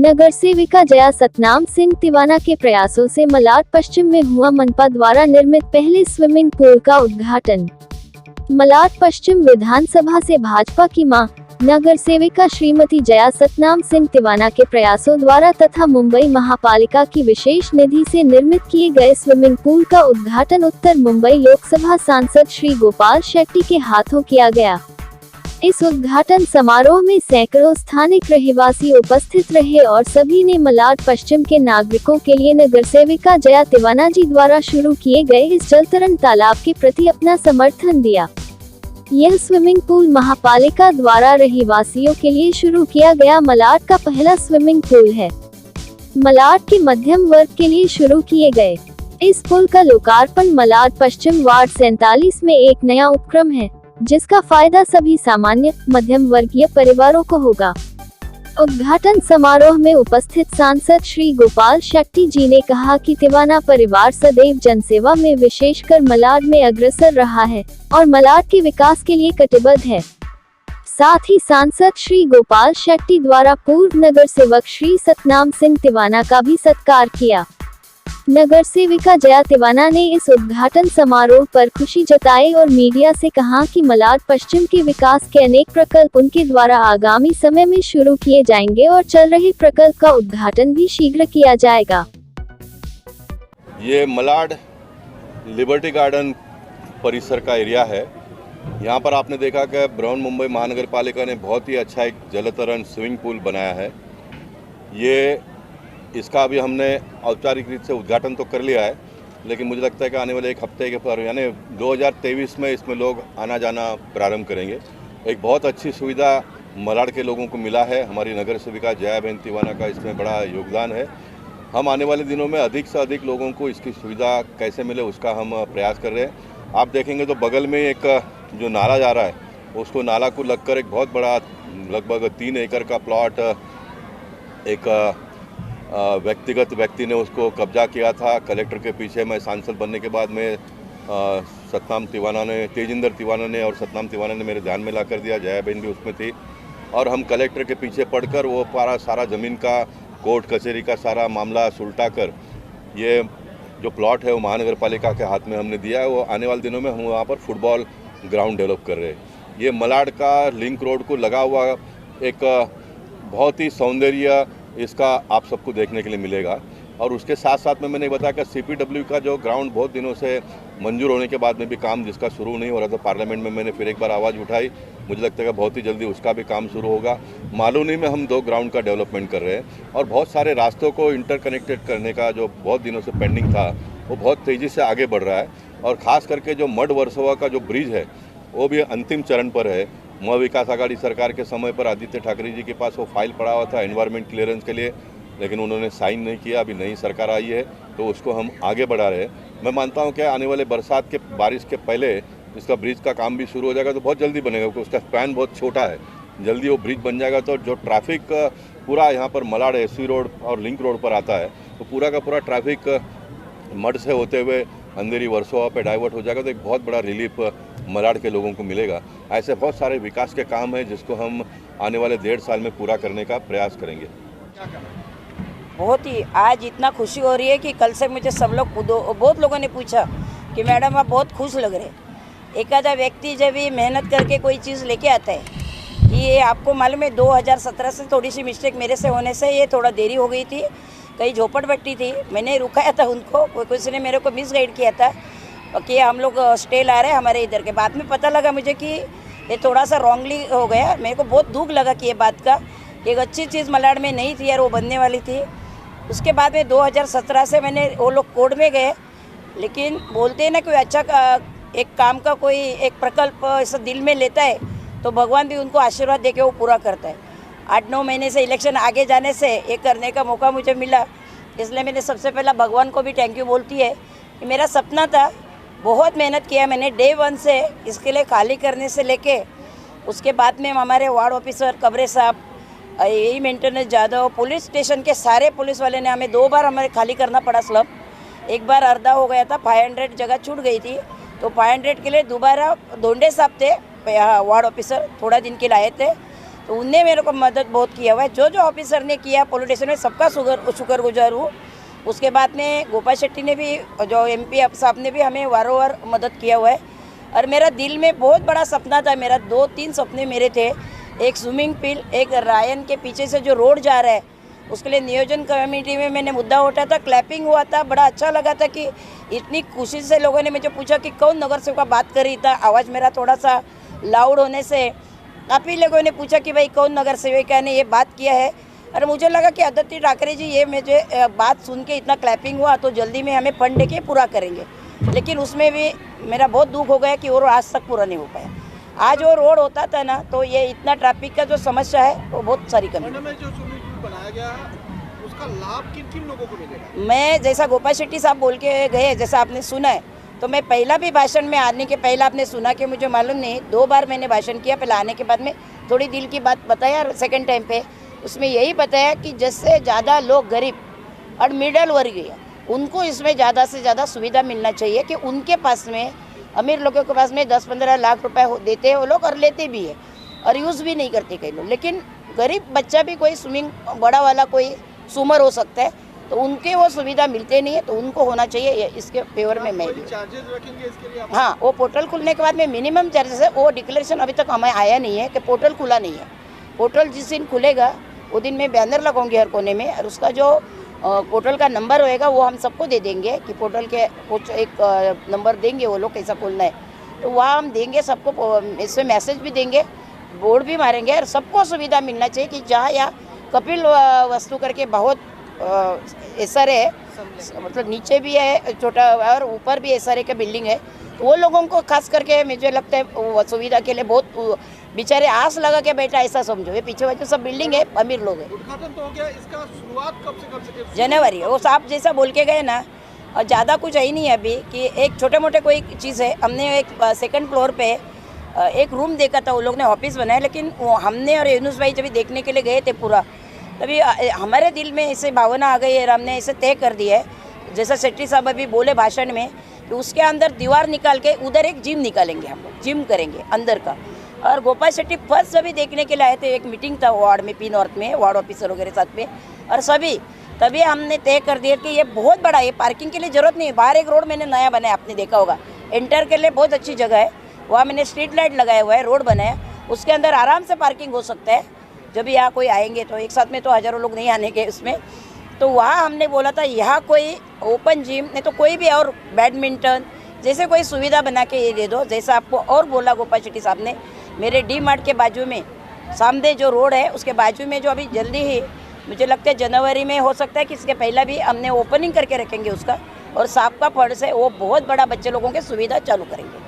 नगर सेविका जया सतनाम सिंह तिवाना के प्रयासों से मलाड पश्चिम में हुआ मनपा द्वारा निर्मित पहले स्विमिंग पूल का उद्घाटन। मलाड पश्चिम विधानसभा से भाजपा की मां, नगर सेविका श्रीमती जया सतनाम सिंह तिवाना के प्रयासों द्वारा तथा मुंबई महापालिका की विशेष निधि से निर्मित किए गए स्विमिंग पूल का उद्घाटन उत्तर मुंबई लोकसभा सांसद श्री गोपाल शेट्टी के हाथों किया गया। इस उद्घाटन समारोह में सैकड़ों स्थानिक रहवासी उपस्थित रहे और सभी ने मलाड पश्चिम के नागरिकों के लिए नगर सेविका जया तिवाना जी द्वारा शुरू किए गए इस जलतरण तालाब के प्रति अपना समर्थन दिया। यह स्विमिंग पूल महापालिका द्वारा रहवासियों के लिए शुरू किया गया मलाड का पहला स्विमिंग पूल है। मलाड के मध्यम वर्ग के लिए शुरू किए गए इस पुल का लोकार्पण मलाड पश्चिम वार्ड 47 में एक नया उपक्रम है, जिसका फायदा सभी सामान्य मध्यम वर्गीय परिवारों को होगा। उद्घाटन समारोह में उपस्थित सांसद श्री गोपाल शेट्टी जी ने कहा कि तिवाना परिवार सदैव जनसेवा में विशेषकर मलाड में अग्रसर रहा है और मलाड के विकास के लिए कटिबद्ध है। साथ ही सांसद श्री गोपाल शेट्टी द्वारा पूर्व नगर सेवक श्री सतनाम सिंह तिवाना का भी सत्कार किया। नगर सेविका जया तिवाना ने इस उद्घाटन समारोह पर खुशी जताई और मीडिया से कहा कि मलाड पश्चिम के विकास के अनेक प्रकल्प उनके द्वारा आगामी समय में शुरू किए जाएंगे और चल रहे प्रकल्प का उद्घाटन भी शीघ्र किया जाएगा। ये मलाड लिबर्टी गार्डन परिसर का एरिया है। यहाँ पर आपने देखा कि बृहन मुंबई महानगर पालिका ने बहुत ही अच्छा एक जलतरण स्विमिंग पूल बनाया है। इसका अभी हमने औपचारिक रूप से उद्घाटन तो कर लिया है, लेकिन मुझे लगता है कि आने वाले एक हफ्ते के पर यानी 2023 में इसमें लोग आना जाना प्रारंभ करेंगे। एक बहुत अच्छी सुविधा मलाड के लोगों को मिला है। हमारी नगर सेविका जया बहन तिवाना का इसमें बड़ा योगदान है। हम आने वाले दिनों में अधिक से अधिक लोगों को इसकी सुविधा कैसे मिले उसका हम प्रयास कर रहे हैं। आप देखेंगे तो बगल में एक जो नाला जा रहा है, उसको नाला को लगकर एक बहुत बड़ा लगभग 3 एकड़ का प्लॉट एक व्यक्तिगत व्यक्ति ने उसको कब्जा किया था। कलेक्टर के पीछे मैं सांसद बनने के बाद में तेजिंदर तिवाना ने और सतनाम तिवाना ने मेरे ध्यान में ला कर दिया। जया बहन भी उसमें थी और हम कलेक्टर के पीछे पढ़कर वो सारा ज़मीन का कोर्ट कचहरी का सारा मामला सुलटा कर ये जो प्लॉट है वो महानगर पालिका के हाथ में हमने दिया है। वो आने वाले दिनों में हम वहाँ पर फुटबॉल ग्राउंड डेवलप कर रहे हैं। ये मलाड का लिंक रोड को लगा हुआ एक बहुत ही सौंदर्य इसका आप सबको देखने के लिए मिलेगा। और उसके साथ साथ में मैंने बताया कि CPW का जो ग्राउंड बहुत दिनों से मंजूर होने के बाद में भी काम जिसका शुरू नहीं हो रहा था, पार्लियामेंट में मैंने फिर एक बार आवाज़ उठाई। मुझे लगता है कि बहुत ही जल्दी उसका भी काम शुरू होगा। मालूनी में हम 2 ग्राउंड का डेवलपमेंट कर रहे हैं और बहुत सारे रास्तों को इंटरकनेक्टेड करने का जो बहुत दिनों से पेंडिंग था वो बहुत तेज़ी से आगे बढ़ रहा है। और ख़ास करके जो मड वर्सोवा का जो ब्रिज है वो भी अंतिम चरण पर है। विकास आघाड़ी सरकार के समय पर आदित्य ठाकरे जी के पास वो फाइल पड़ा हुआ था एनवायरमेंट क्लियरेंस के लिए, लेकिन उन्होंने साइन नहीं किया। अभी नई सरकार आई है तो उसको हम आगे बढ़ा रहे हैं। मैं मानता हूं कि आने वाले बरसात के बारिश के पहले इसका ब्रिज का काम भी शुरू हो जाएगा तो बहुत जल्दी बनेगा, क्योंकि उसका स्पैन बहुत छोटा है। जल्दी वो ब्रिज बन जाएगा तो जो ट्रैफिक पूरा यहाँ पर मलाड SC रोड और लिंक रोड पर आता है तो पूरा का पूरा ट्रैफिक मड से होते हुए अंधेरी वर्सोवा पे डाइवर्ट हो जाएगा। तो एक बहुत बड़ा रिलीफ मलाड के लोगों को मिलेगा। ऐसे बहुत सारे विकास के काम हैं जिसको हम आने वाले 1.5 साल में पूरा करने का प्रयास करेंगे। बहुत ही आज इतना खुशी हो रही है कि कल से मुझे सब लोग बहुत लोगों ने पूछा कि मैडम आप बहुत खुश लग रहे। एक आधा व्यक्ति जब भी मेहनत करके कोई चीज़ लेके आता है कि ये आपको मालूम है 2017 से थोड़ी सी मिस्टेक मेरे से होने से ये थोड़ा देरी हो गई थी। कहीं झोपड़पट्टी थी, मैंने रुकाया था उनको, किसी ने मेरे को मिस गाइड किया था कि हम लोग स्टे ला रहे हैं हमारे इधर के। बाद में पता लगा मुझे कि ये थोड़ा सा रॉन्गली हो गया। मेरे को बहुत दुख लगा कि ये बात का, एक अच्छी चीज़ मलाड में नहीं थी यार, वो बनने वाली थी। उसके बाद में 2017 से मैंने वो लोग कोर्ट में गए, लेकिन बोलते हैं ना कोई अच्छा एक काम का कोई एक प्रकल्प ऐसा दिल में लेता है तो भगवान भी उनको आशीर्वाद दे के वो पूरा करता है। 8-9 महीने से इलेक्शन आगे जाने से ये करने का मौका मुझे मिला, इसलिए मैंने सबसे पहला भगवान को भी थैंक यू बोलती है कि मेरा सपना था, बहुत मेहनत किया मैंने डे 1 से इसके लिए। खाली करने से लेके उसके बाद में हमारे वार्ड ऑफिसर कबरे साहब, यही मेंटेनेंस जादव, पुलिस स्टेशन के सारे पुलिस वाले ने हमें 2 बार हमें खाली करना पड़ा स्लब। एक बार अर्धा हो गया था, 500 जगह छूट गई थी तो 500 के लिए दोबारा धोंडे साहब थे वार्ड ऑफिसर, थोड़ा दिन के लिए आए थे तो उनने मेरे को मदद बहुत किया हुआ है। जो जो ऑफिसर ने किया पॉलिटिशियन में, सबका शुक्रगुजार हूँ। उसके बाद में गोपाल शेट्टी ने भी, जो MP साहब ने भी हमें वारंवार मदद किया हुआ है। और मेरा दिल में बहुत बड़ा सपना था, मेरा 2-3 सपने मेरे थे। एक स्विमिंग पूल, एक रायन के पीछे से जो रोड जा रहा है उसके लिए नियोजन कमेटी में मैंने मुद्दा उठाया था, क्लैपिंग हुआ था, बड़ा अच्छा लगा था कि इतनी खुशी से लोगों ने मुझे पूछा कि कौन नगर सेवक बात कर रही था। आवाज़ मेरा थोड़ा सा लाउड होने से काफ़ी लोगों ने पूछा कि भाई कौन नगर सेविका ने ये बात किया है। और मुझे लगा कि आदित्य ठाकरे जी, ये मुझे बात सुन के इतना क्लैपिंग हुआ तो जल्दी में हमें फंड दे के पूरा करेंगे। लेकिन उसमें भी मेरा बहुत दुख हो गया कि वो आज तक पूरा नहीं हो पाया। आज वो रोड होता था ना तो ये इतना ट्रैफिक का जो समस्या है वो बहुत सारी कमी। में जो स्विमिंग पूल बनाया गया उसका लाभ किन किन लोगों को मिलेगा? मैं जैसा गोपाल शेट्टी साहब बोल के गए, जैसा आपने सुना है, तो मैं पहला भी भाषण में आने के पहले आपने सुना कि मुझे मालूम नहीं, 2 बार मैंने भाषण किया। पहले आने के बाद में थोड़ी दिल की बात बताया, सेकंड टाइम पे उसमें यही बताया कि जिससे ज़्यादा लोग गरीब और मिडल वर्गीय उनको इसमें ज़्यादा से ज़्यादा सुविधा मिलना चाहिए। कि उनके पास में, अमीर लोगों के पास में 10-15 लाख रुपए देते हैं वो लोग और लेते भी है और यूज़ भी नहीं करते कई लोग। लेकिन गरीब बच्चा भी कोई स्विमिंग बड़ा वाला कोई स्विमर हो सकता है, तो उनके वो सुविधा मिलते नहीं है, तो उनको होना चाहिए। इसके फेवर में मैं भी चार्जेस रखेंगे इसके लिए? हाँ, वो पोर्टल खुलने के बाद में मिनिमम चार्जेस है। वो डिक्लेरेशन अभी तक हमें आया नहीं है कि पोर्टल खुला नहीं है। पोर्टल जिस दिन खुलेगा वो दिन मैं बैनर लगाऊंगी हर कोने में, और उसका जो पोर्टल का नंबर होएगा वो हम सबको दे देंगे कि पोर्टल के कुछ एक नंबर देंगे वो लोग कैसा खोलना है, तो वहाँ हम देंगे सबको। इसमें मैसेज भी देंगे, बोर्ड भी मारेंगे, और सबको सुविधा मिलना चाहिए कि जहाँ या कपिल वस्तु करके बहुत SRA है, मतलब नीचे भी है छोटा और ऊपर भी SRA का बिल्डिंग है, तो वो लोगों को खास करके मुझे लगता है सुविधा के लिए बहुत बेचारे आस लगा के बैठा, ऐसा समझो। ये पीछे वाले सब बिल्डिंग है, अमीर लोग हैं। उद्घाटन तो हो गया, इसका शुरुआत कब से कर सके? जनवरी। वो साहब जैसा बोल के गए ना, और ज़्यादा कुछ है ही नहीं अभी कि एक छोटे मोटे कोई चीज़ है। हमने एक 2nd फ्लोर पे एक रूम देखा था, वो लोग ने ऑफिस बनाया, लेकिन वो हमने और यूनुस भाई जब देखने के लिए गए थे पूरा, तभी हमारे दिल में ऐसे भावना आ गई है, हमने इसे तय कर दिया है। जैसा शेट्टी साहब अभी बोले भाषण में कि उसके अंदर दीवार निकाल के उधर एक जिम निकालेंगे, हम लोग जिम करेंगे अंदर का। और गोपाल शेट्टी फर्स्ट सभी देखने के लिए आए थे, एक मीटिंग था वार्ड में, P नॉर्थ में, वार्ड ऑफिसर वगैरह साथ में, और सभी तभी हमने तय कर दिया कि ये बहुत बड़ा है, पार्किंग के लिए ज़रूरत नहीं है। बाहर एक रोड मैंने नया बनाया, आपने देखा होगा, एंटर के लिए बहुत अच्छी जगह है, वहाँ मैंने स्ट्रीट लाइट लगाया हुआ है, रोड बनाया, उसके अंदर आराम से पार्किंग हो सकता है। जब यहाँ कोई आएंगे तो एक साथ में तो हज़ारों लोग नहीं आने के उसमें, तो वहाँ हमने बोला था यहाँ कोई ओपन जिम नहीं तो कोई भी और बैडमिंटन जैसे कोई सुविधा बना के ये दे दो। जैसा आपको और बोला गोपाल शेट्टी साहब ने, मेरे D-मार्ट के बाजू में सामने जो रोड है उसके बाजू में जो अभी जल्दी ही मुझे लगता है जनवरी में हो सकता है कि इसके पहला भी हमने ओपनिंग करके रखेंगे उसका, और साहब का फंड से वो बहुत बड़ा बच्चे लोगों के सुविधा चालू करेंगे।